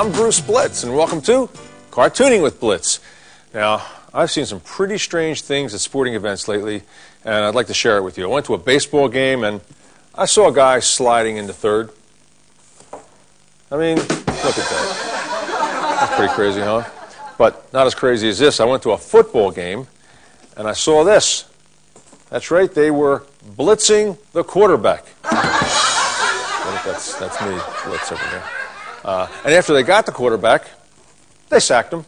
I'm Bruce Blitz, and welcome to Cartooning with Blitz. Now, I've seen some pretty strange things at sporting events lately, and I'd like to share it with you. I went to a baseball game, and I saw a guy sliding into third. I mean, look at that. That's pretty crazy, huh? But not as crazy as this. I went to a football game, and I saw this. That's right, they were blitzing the quarterback. I think that's me, Blitz over there. And after they got the quarterback, they sacked him.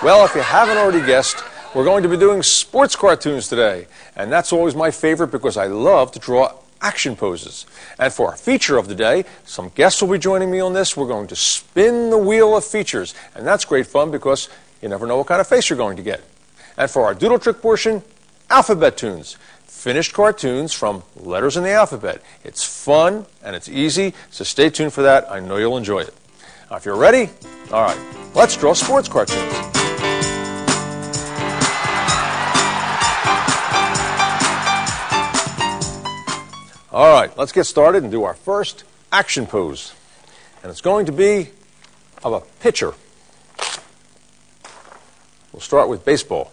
Well, if you haven't already guessed, we're going to be doing sports cartoons today. And that's always my favorite because I love to draw action poses. And for our feature of the day, some guests will be joining me on this. We're going to spin the wheel of features. And that's great fun because you never know what kind of face you're going to get. And for our doodle trick portion, alphabet tunes. Finished cartoons from letters in the alphabet. It's fun and it's easy, so stay tuned for that. I know you'll enjoy it. Now, if you're ready, all right, let's draw sports cartoons. All right, let's get started and do our first action pose. And it's going to be of a pitcher. We'll start with baseball.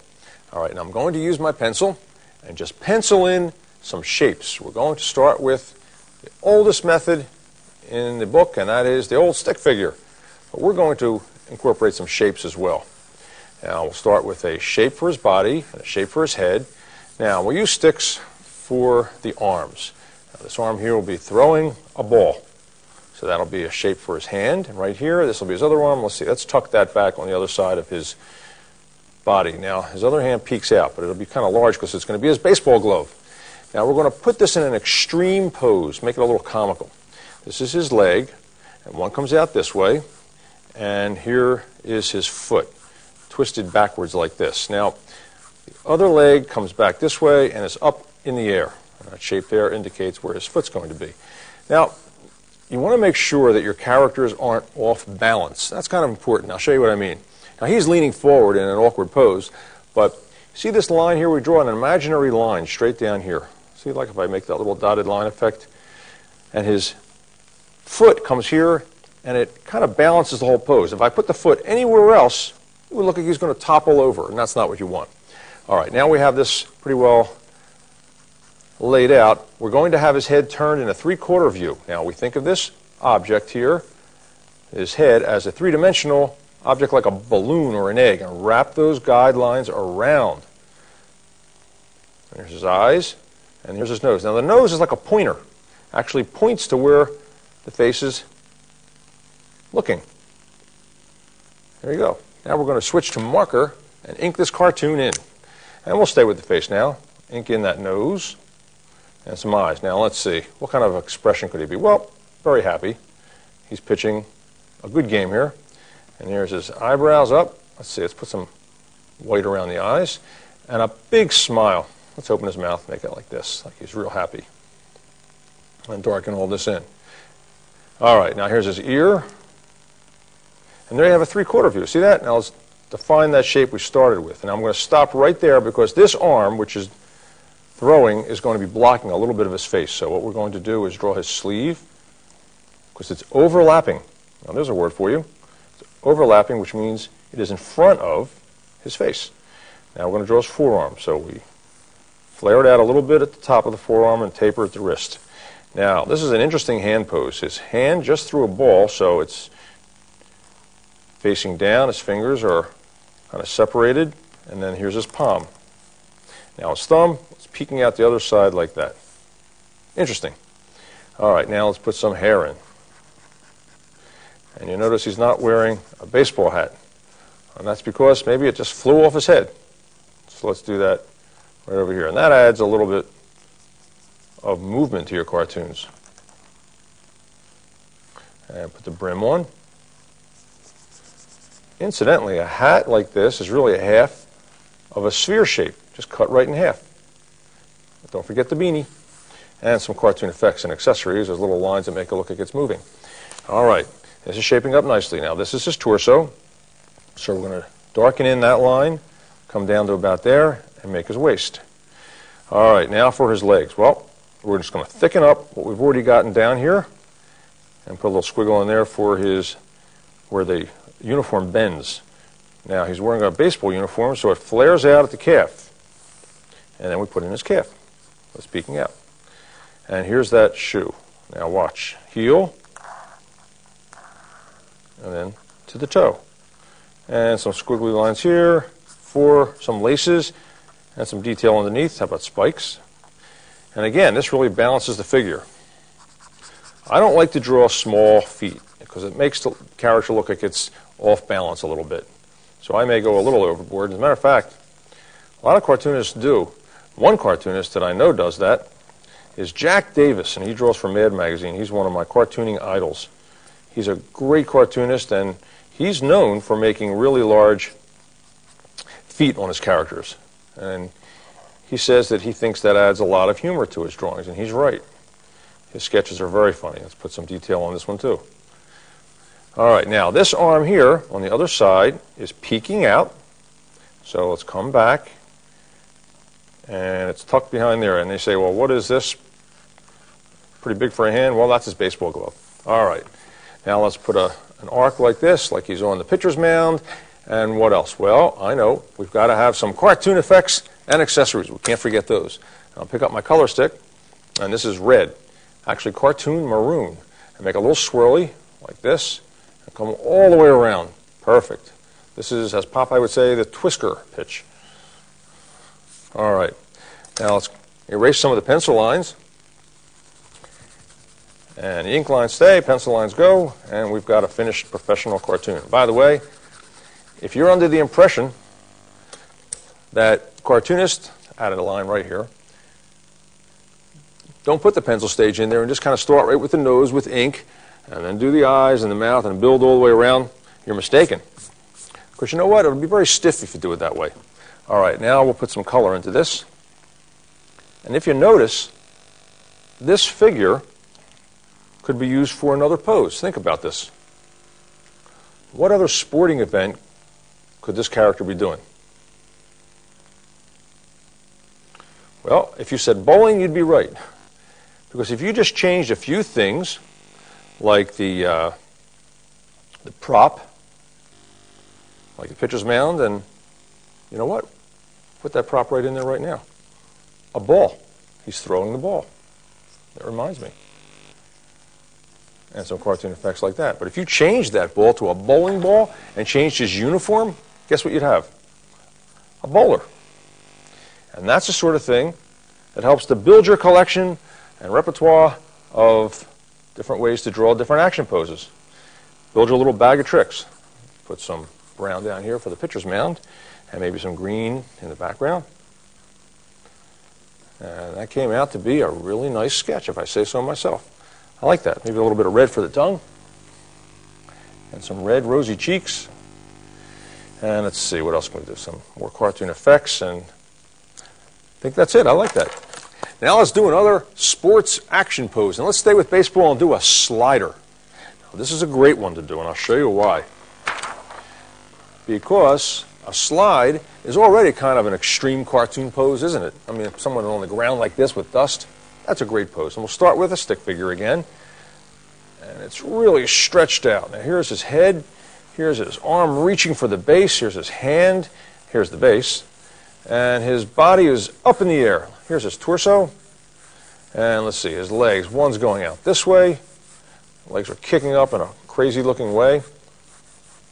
All right, now I'm going to use my pencil and just pencil in some shapes. We're going to start with the oldest method in the book, and that is the old stick figure. But we're going to incorporate some shapes as well. Now, we'll start with a shape for his body and a shape for his head. Now, we'll use sticks for the arms. This arm here will be throwing a ball. So that'll be a shape for his hand. And right here, this will be his other arm. Let's see, let's tuck that back on the other side of his body. Now, his other hand peeks out, but it'll be kind of large because it's going to be his baseball glove. Now, we're going to put this in an extreme pose, make it a little comical. This is his leg, and one comes out this way, and here is his foot, twisted backwards like this. Now, the other leg comes back this way and is up in the air. That shape there indicates where his foot's going to be. Now, you want to make sure that your characters aren't off balance. That's kind of important. I'll show you what I mean. Now, he's leaning forward in an awkward pose, but see this line here? We draw an imaginary line straight down here. See, like if I make that little dotted line effect, and his foot comes here, and it kind of balances the whole pose. If I put the foot anywhere else, it would look like he's going to topple over, and that's not what you want. All right, now we have this pretty well laid out. We're going to have his head turned in a three-quarter view. Now, we think of this object here, his head, as a three-dimensional object like a balloon or an egg, and wrap those guidelines around. There's his eyes, and here's his nose. Now, the nose is like a pointer. Actually points to where the face is looking. There you go. Now we're going to switch to marker and ink this cartoon in. And we'll stay with the face now. Ink in that nose and some eyes. Now, let's see. What kind of expression could he be? Well, very happy. He's pitching a good game here. And here's his eyebrows up. Let's see. Let's put some white around the eyes. And a big smile. Let's open his mouth, make it like this, like he's real happy. And darken all this in. All right. Now, here's his ear. And there you have a three-quarter view. See that? Now, let's define that shape we started with. And I'm going to stop right there because this arm, which is throwing, is going to be blocking a little bit of his face. So what we're going to do is draw his sleeve because it's overlapping. Now there's a word for you. It's overlapping, which means it is in front of his face. Now we're going to draw his forearm. So we flare it out a little bit at the top of the forearm and taper at the wrist. Now this is an interesting hand pose. His hand just threw a ball, so it's facing down. His fingers are kind of separated, and then here's his palm. Now his thumb is peeking out the other side like that. Interesting. All right, now let's put some hair in. And you notice he's not wearing a baseball hat. And that's because maybe it just flew off his head. So let's do that right over here. And that adds a little bit of movement to your cartoons. And put the brim on. Incidentally, a hat like this is really a half of a sphere shape. Just cut right in half. Don't forget the beanie. And some cartoon effects and accessories. There's little lines that make it look like it's moving. All right. This is shaping up nicely. Now, this is his torso. So we're going to darken in that line, come down to about there, and make his waist. All right. Now for his legs. Well, we're just going to thicken up what we've already gotten down here and put a little squiggle in there for where the uniform bends. Now he's wearing a baseball uniform, so it flares out at the calf. And then we put in his calf. It's peeking out. And here's that shoe. Now watch. Heel, and then to the toe. And some squiggly lines here for some laces and some detail underneath. How about spikes? And again, this really balances the figure. I don't like to draw small feet because it makes the character look like it's off balance a little bit. So I may go a little overboard. As a matter of fact, a lot of cartoonists do. One cartoonist that I know does that is Jack Davis, and he draws for Mad Magazine. He's one of my cartooning idols. He's a great cartoonist, and he's known for making really large feet on his characters. And he says that he thinks that adds a lot of humor to his drawings, and he's right. His sketches are very funny. Let's put some detail on this one, too. All right, now this arm here on the other side is peeking out. So let's come back, and it's tucked behind there. And they say, well, what is this? Pretty big for a hand. Well, that's his baseball glove. All right. Now let's put an arc like this, like he's on the pitcher's mound. And what else? Well, I know. We've got to have some cartoon effects and accessories. We can't forget those. I'll pick up my color stick, and this is red. Actually, cartoon maroon. And make a little swirly like this, and come all the way around. Perfect. This is, as Popeye would say, the Twisker pitch. All right. Now let's erase some of the pencil lines. And the ink lines stay, pencil lines go, and we've got a finished professional cartoon. By the way, if you're under the impression that cartoonists, added a line right here, don't put the pencil stage in there and just kind of start right with the nose with ink, and then do the eyes and the mouth and build all the way around, you're mistaken. Because you know what? It'll be very stiff if you do it that way. All right, now we'll put some color into this. And if you notice, this figure could be used for another pose. Think about this. What other sporting event could this character be doing? Well, if you said bowling, you'd be right. Because if you just changed a few things, like the prop, like the pitcher's mound, and you know what? Put that prop right in there right now. A ball. He's throwing the ball. That reminds me. And some cartoon effects like that. But if you changed that ball to a bowling ball and changed his uniform, guess what you'd have? A bowler. And that's the sort of thing that helps to build your collection and repertoire of different ways to draw different action poses. Build your little bag of tricks. Put some brown down here for the pitcher's mound, and maybe some green in the background. And that came out to be a really nice sketch, if I say so myself. I like that. Maybe a little bit of red for the tongue, and some red rosy cheeks. And let's see, what else can we do? Some more cartoon effects, and I think that's it. I like that. Now let's do another sports action pose. And let's stay with baseball and do a slider. Now, this is a great one to do, and I'll show you why. Because a slide is already kind of an extreme cartoon pose, isn't it? I mean, if someone on the ground like this with dust, that's a great pose. And we'll start with a stick figure again. And it's really stretched out. Now here's his head. Here's his arm reaching for the base. Here's his hand. Here's the base. And his body is up in the air. Here's his torso. And let's see, his legs. One's going out this way. Legs are kicking up in a crazy looking way,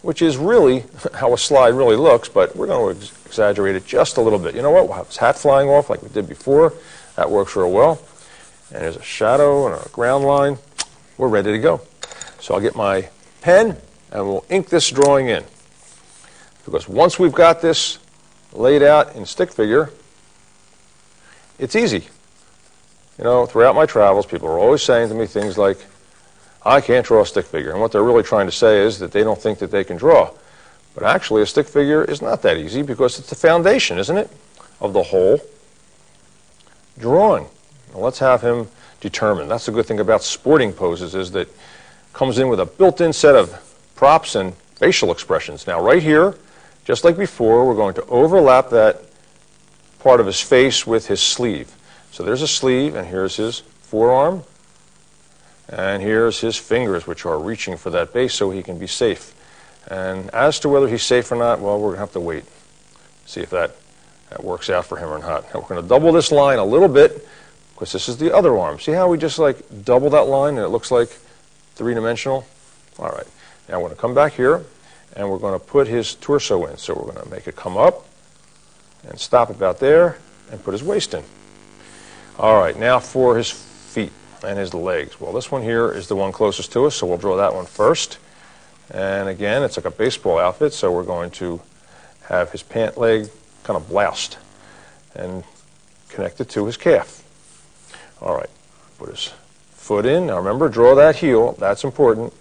which is really how a slide really looks, but we're going to exaggerate it just a little bit. You know what? We'll have his hat flying off like we did before. That works real well. And there's a shadow and a ground line. We're ready to go. So I'll get my pen and we'll ink this drawing in. Because once we've got this laid out in stick figure, it's easy. You know, throughout my travels, people are always saying to me things like, I can't draw a stick figure. And what they're really trying to say is that they don't think that they can draw. But actually, a stick figure is not that easy because it's the foundation, isn't it, of the whole drawing. Now, let's have him determine. That's the good thing about sporting poses, is that it comes in with a built-in set of props and facial expressions. Now, right here, just like before, we're going to overlap that part of his face with his sleeve. So there's a sleeve, and here's his forearm. And here's his fingers, which are reaching for that base so he can be safe. And as to whether he's safe or not, well, we're going to have to wait. See if that works out for him or not. Now we're going to double this line a little bit, because this is the other arm. See how we just like double that line and it looks like three-dimensional? All right. Now we're going to come back here and we're going to put his torso in. So we're going to make it come up and stop about there and put his waist in. All right, now for his feet and his legs. Well, this one here is the one closest to us, so we'll draw that one first. And again, it's like a baseball outfit, so we're going to have his pant leg kind of bloused and connected to his calf. All right, put his foot in. Now remember, draw that heel. That's important.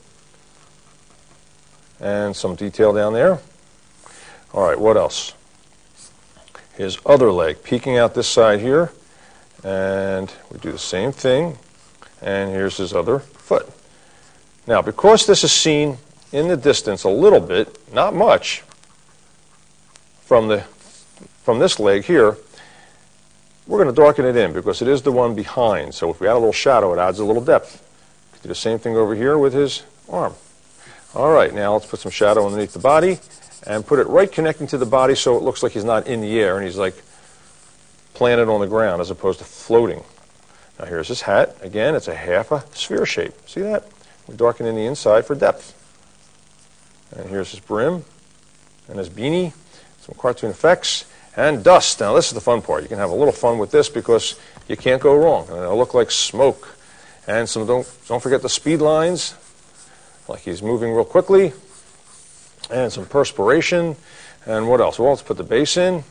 And some detail down there. All right, what else? His other leg, peeking out this side here. And we do the same thing. And here's his other foot. Now, because this is seen in the distance a little bit, not much, from this leg here, we're going to darken it in because it is the one behind. So if we add a little shadow, it adds a little depth. Do the same thing over here with his arm. All right, now let's put some shadow underneath the body and put it right connecting to the body so it looks like he's not in the air and he's like planted on the ground as opposed to floating. Now here's his hat. Again, it's a half a sphere shape. See that? We're darkening the inside for depth. And here's his brim and his beanie, some cartoon effects, and dust. Now this is the fun part. You can have a little fun with this because you can't go wrong. And it'll look like smoke. And some don't forget the speed lines, like he's moving real quickly, and some perspiration. And what else? Well, let's put the base in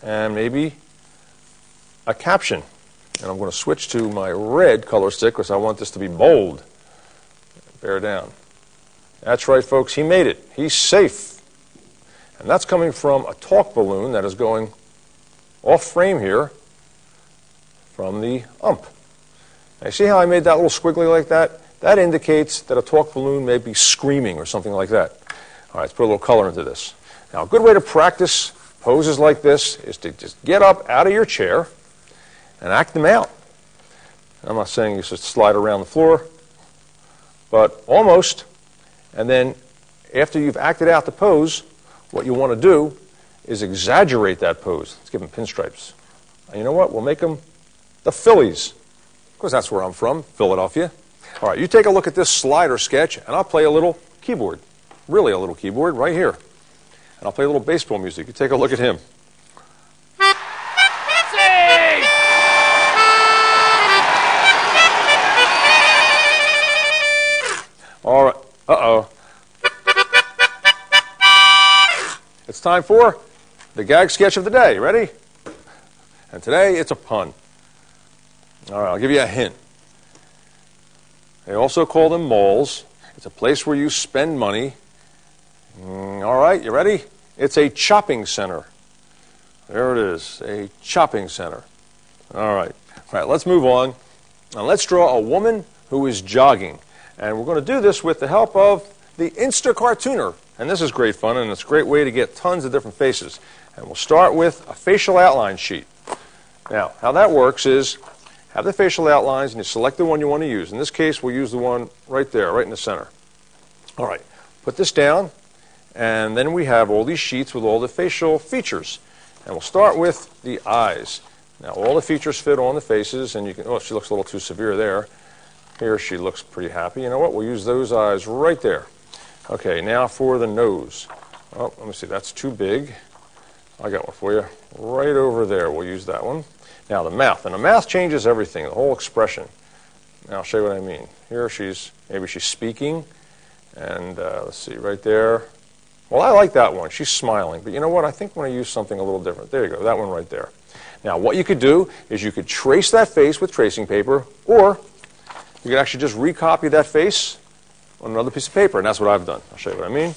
and maybe a caption. And I'm going to switch to my red color stick because I want this to be bold. Bear down. That's right, folks. He made it. He's safe. And that's coming from a talk balloon that is going off frame here from the ump. Now, you see how I made that little squiggly like that? That indicates that a talk balloon may be screaming or something like that. All right, let's put a little color into this. Now, a good way to practice poses like this is to just get up out of your chair and act them out. I'm not saying you should slide around the floor, but almost. And then after you've acted out the pose, what you want to do is exaggerate that pose. Let's give them pinstripes. And you know what? We'll make them the Phillies, because that's where I'm from, Philadelphia. All right, you take a look at this slider sketch, and I'll play a little keyboard, really a little keyboard right here. And I'll play a little baseball music. You take a look at him. All right, uh-oh. It's time for the gag sketch of the day. Ready? And today, it's a pun. All right, I'll give you a hint. They also call them malls. It's a place where you spend money. All right, you ready? It's a shopping center. There it is, a shopping center. All right, let's move on. Now let's draw a woman who is jogging. And we're going to do this with the help of the Insta-Cartooner. And this is great fun, and it's a great way to get tons of different faces. And we'll start with a facial outline sheet. Now, how that works is have the facial outlines, and you select the one you want to use. In this case, we'll use the one right there, right in the center. All right, put this down, and then we have all these sheets with all the facial features. And we'll start with the eyes. Now, all the features fit on the faces, and you can, oh, she looks a little too severe there. Here she looks pretty happy. You know what? We'll use those eyes right there. Okay, now for the nose. Oh, let me see. That's too big. I got one for you. Right over there. We'll use that one. Now the mouth. And the mouth changes everything, the whole expression. Now I'll show you what I mean. Here maybe she's speaking. And let's see, right there. Well, I like that one. She's smiling. But you know what? I think I'm going to use something a little different. There you go. That one right there. Now what you could do is you could trace that face with tracing paper, or you could actually just recopy that face on another piece of paper, and that's what I've done. I'll show you what I mean.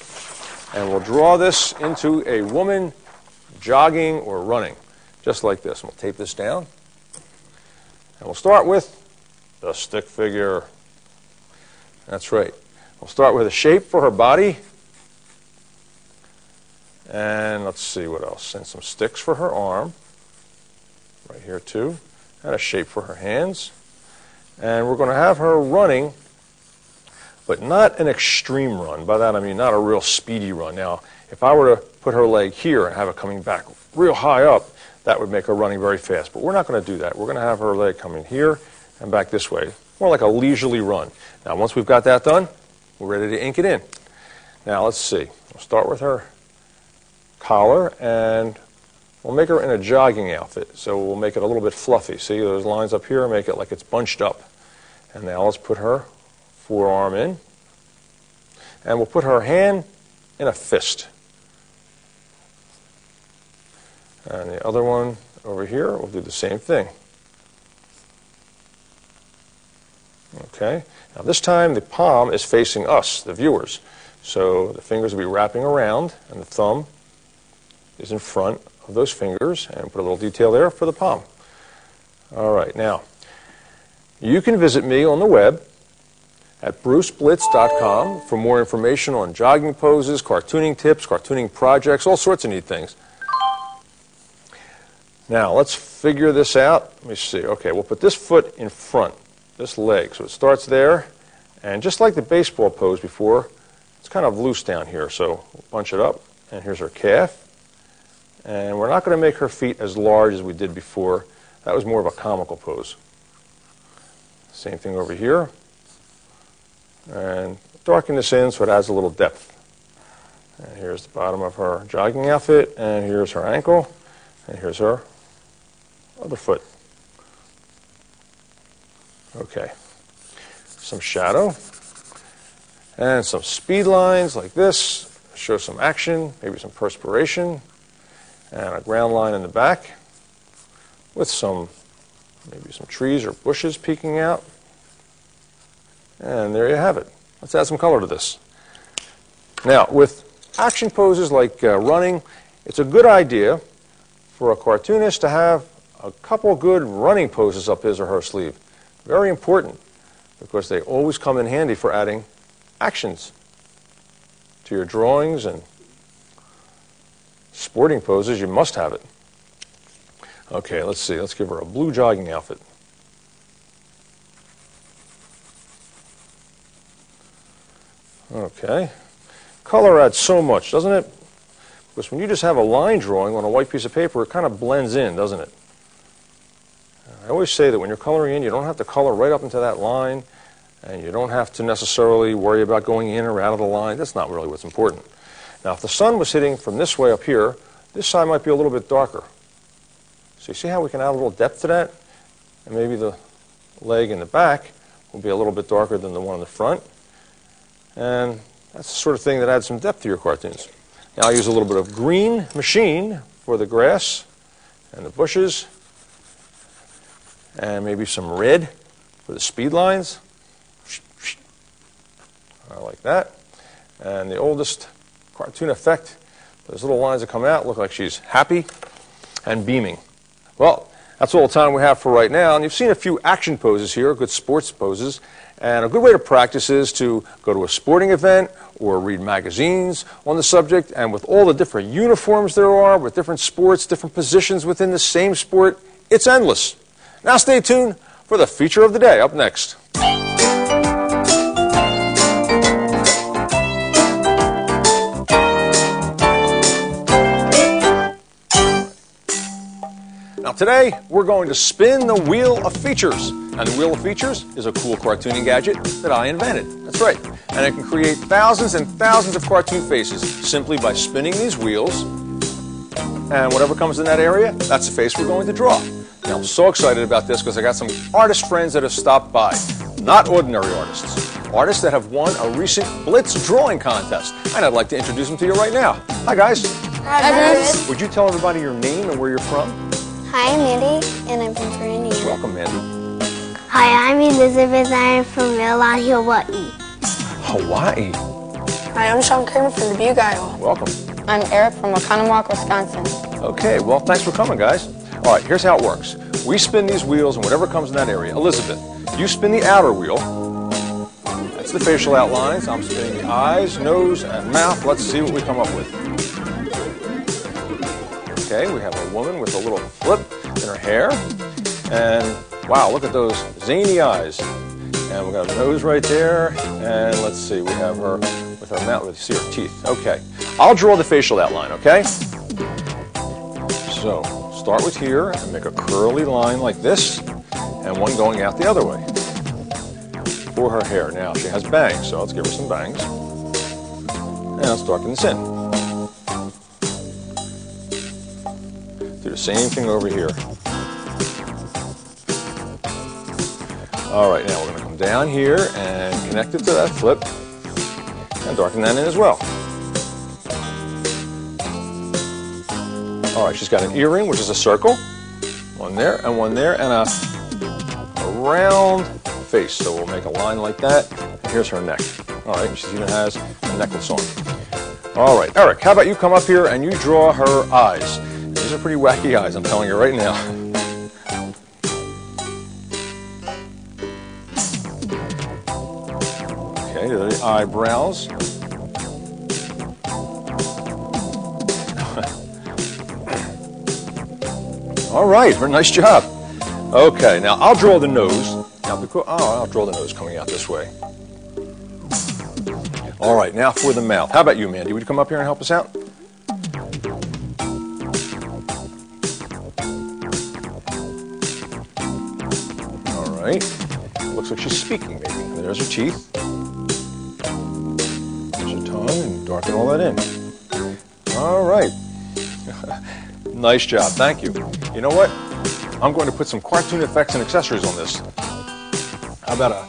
And we'll draw this into a woman jogging or running, just like this. And we'll tape this down. And we'll start with the stick figure. That's right. We'll start with a shape for her body. And let's see what else. And some sticks for her arm. Right here, too. And a shape for her hands. And we're going to have her running, but not an extreme run. By that I mean not a real speedy run. Now, if I were to put her leg here and have it coming back real high up, that would make her running very fast. But we're not going to do that. We're going to have her leg coming here and back this way, more like a leisurely run. Now, once we've got that done, we're ready to ink it in. Now, let's see. We'll start with her collar, and we'll make her in a jogging outfit. So we'll make it a little bit fluffy. See those lines up here? Make it like it's bunched up. And now let's put her forearm in. And we'll put her hand in a fist. And the other one over here, we'll do the same thing. Okay. Now this time the palm is facing us, the viewers. So the fingers will be wrapping around, and the thumb is in front of those fingers, and put a little detail there for the palm. All right, now, you can visit me on the web at bruceblitz.com for more information on jogging poses, cartooning tips, cartooning projects, all sorts of neat things. Now, let's figure this out. Let me see. Okay, we'll put this foot in front, this leg. So it starts there, and just like the baseball pose before, it's kind of loose down here, so we'll bunch it up, and here's her calf. And we're not going to make her feet as large as we did before. That was more of a comical pose. Same thing over here. And darken this in so it adds a little depth. And here's the bottom of her jogging outfit, and here's her ankle, and here's her other foot. Okay. Some shadow. And some speed lines like this. Show some action, maybe some perspiration. And a ground line in the back with maybe some trees or bushes peeking out. And there you have it. Let's add some color to this. Now, with action poses like running, it's a good idea for a cartoonist to have a couple good running poses up his or her sleeve. Very important, because they always come in handy for adding actions to your drawings and sporting poses. You must have it. Okay, let's see. Let's give her a blue jogging outfit. Okay. Color adds so much, doesn't it? Because when you just have a line drawing on a white piece of paper, it kind of blends in, doesn't it? I always say that when you're coloring in, you don't have to color right up into that line, and you don't have to necessarily worry about going in or out of the line. That's not really what's important. Now, if the sun was hitting from this way up here, this side might be a little bit darker. So you see how we can add a little depth to that? And maybe the leg in the back will be a little bit darker than the one in the front. And that's the sort of thing that adds some depth to your cartoons. Now I'll use a little bit of green machine for the grass and the bushes. And maybe some red for the speed lines. Like that. And the oldest cartoon effect, those little lines that come out look like she's happy and beaming. Well, that's all the time we have for right now. And you've seen a few action poses here, good sports poses. And a good way to practice is to go to a sporting event or read magazines on the subject. And with all the different uniforms there are, with different sports, different positions within the same sport, it's endless. Now stay tuned for the feature of the day up next. Now today, we're going to spin the Wheel of Features. And the Wheel of Features is a cool cartooning gadget that I invented. That's right. And it can create thousands and thousands of cartoon faces simply by spinning these wheels. And whatever comes in that area, that's the face we're going to draw. Now, I'm so excited about this because I got some artist friends that have stopped by. Not ordinary artists. Artists that have won a recent Blitz drawing contest. And I'd like to introduce them to you right now. Hi, guys. Hi, Bruce. Would you tell everybody your name and where you're from? Hi, I'm Mandy, and I'm from Korea. Welcome, Mandy. Hi, I'm Elizabeth, and I'm from Maui, Hawaii. Hawaii. Hi, I'm Sean Kramer from Dubuque, Iowa. Welcome. I'm Eric from Oconomowoc, Wisconsin. Okay, well, thanks for coming, guys. All right, here's how it works. We spin these wheels, and whatever comes in that area. Elizabeth, you spin the outer wheel. That's the facial outlines. I'm spinning the eyes, nose, and mouth. Let's see what we come up with. Okay, we have a woman with a little flip in her hair. And Wow, look at those zany eyes. And we got a nose right there. And let's see, we have her with her mouth. Let's see her teeth. Okay. I'll draw the facial outline, okay? So, start with here and make a curly line like this, and one going out the other way. For her hair. Now, she has bangs, so let's give her some bangs. And let's darken this in. Do the same thing over here. All right, now we're going to come down here and connect it to that flip and darken that in as well. All right, she's got an earring, which is a circle. One there, and a round face. So we'll make a line like that. And here's her neck. All right, she even has a necklace on. All right, Eric, how about you come up here and you draw her eyes. These are pretty wacky eyes, I'm telling you right now. Okay, there are the eyebrows. All right, very nice job. Okay, now I'll draw the nose. Now, I'll draw the nose coming out this way. All right, now for the mouth. How about you, Mandy? Would you come up here and help us out? All right. Looks like she's speaking, maybe. There's her teeth. There's her tongue, and darken all that in. All right. Nice job. Thank you. You know what? I'm going to put some cartoon effects and accessories on this. How about a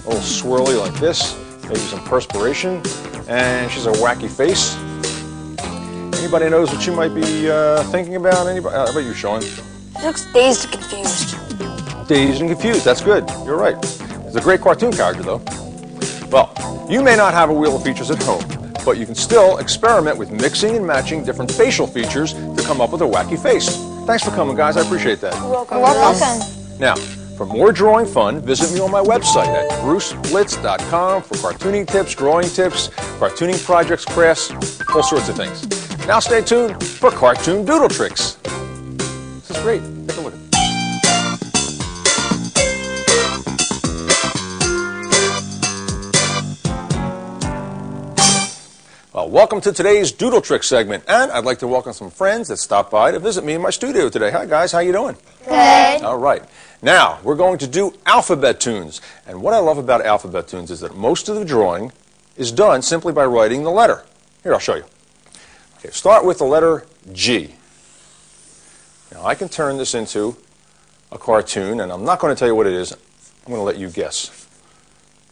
little swirly like this? Maybe some perspiration. And she's a wacky face. Anybody knows what you might be thinking about? Anybody? How about you, Sean? She looks dazed and confused. Dazed and confused. That's good. You're right. It's a great cartoon character, though. Well, you may not have a wheel of features at home, but you can still experiment with mixing and matching different facial features to come up with a wacky face. Thanks for coming, guys. I appreciate that. You're welcome. You're welcome. Now, for more drawing fun, visit me on my website at bruceblitz.com for cartooning tips, drawing tips, cartooning projects, crafts, all sorts of things. Now stay tuned for Cartoon Doodle Tricks. This is great. Take a look at it. Well, welcome to today's Doodle Trick segment, and I'd like to welcome some friends that stopped by to visit me in my studio today. Hi, guys. How you doing? Good. All right. Now, we're going to do alphabet tunes. And what I love about alphabet tunes is that most of the drawing is done simply by writing the letter. Here, I'll show you. Okay, start with the letter G. Now, I can turn this into a cartoon, and I'm not going to tell you what it is. I'm going to let you guess.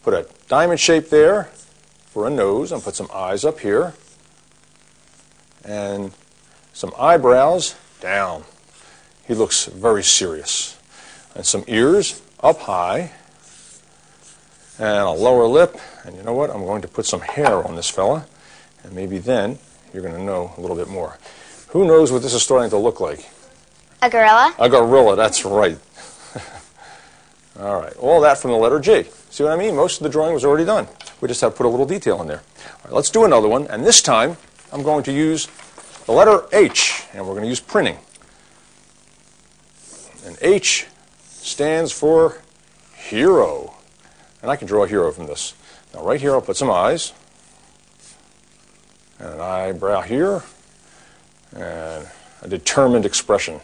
Put a diamond shape there for a nose, and put some eyes up here, and some eyebrows down. He looks very serious. And some ears up high, and a lower lip, and you know what? I'm going to put some hair on this fella, and maybe then you're going to know a little bit more. Who knows what this is starting to look like? A gorilla? A gorilla, that's right. All right, all that from the letter G. See what I mean? Most of the drawing was already done. We just have to put a little detail in there. All right, let's do another one, and this time I'm going to use the letter H, and we're going to use printing. And H stands for hero. And I can draw a hero from this. Now right here I'll put some eyes, and an eyebrow here, and a determined expression.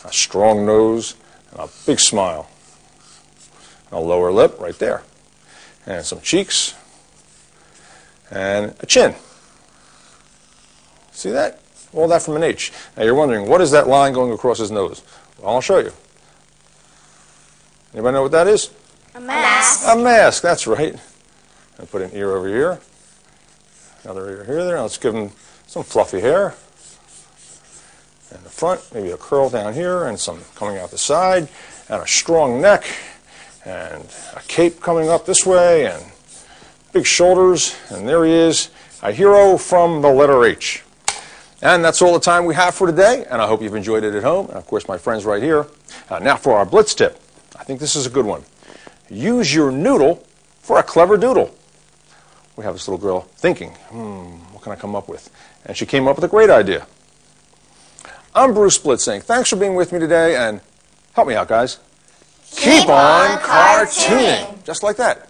A strong nose, and a big smile. And a lower lip right there. And some cheeks, and a chin. See that? All that from an H. Now you're wondering, what is that line going across his nose? Well, I'll show you. Anybody know what that is? A mask. A mask, that's right. I'll put an ear over here. Another ear here, there. Let's give him some fluffy hair. And the front, maybe a curl down here, and some coming out the side, and a strong neck, and a cape coming up this way, and big shoulders, and there he is, a hero from the letter H. And that's all the time we have for today, and I hope you've enjoyed it at home, and of course my friends right here. Now for our Blitz tip. I think this is a good one. Use your noodle for a clever doodle. We have this little girl thinking, what can I come up with? And she came up with a great idea. I'm Bruce Blica saying thanks for being with me today, and help me out, guys. Keep on cartooning. Just like that.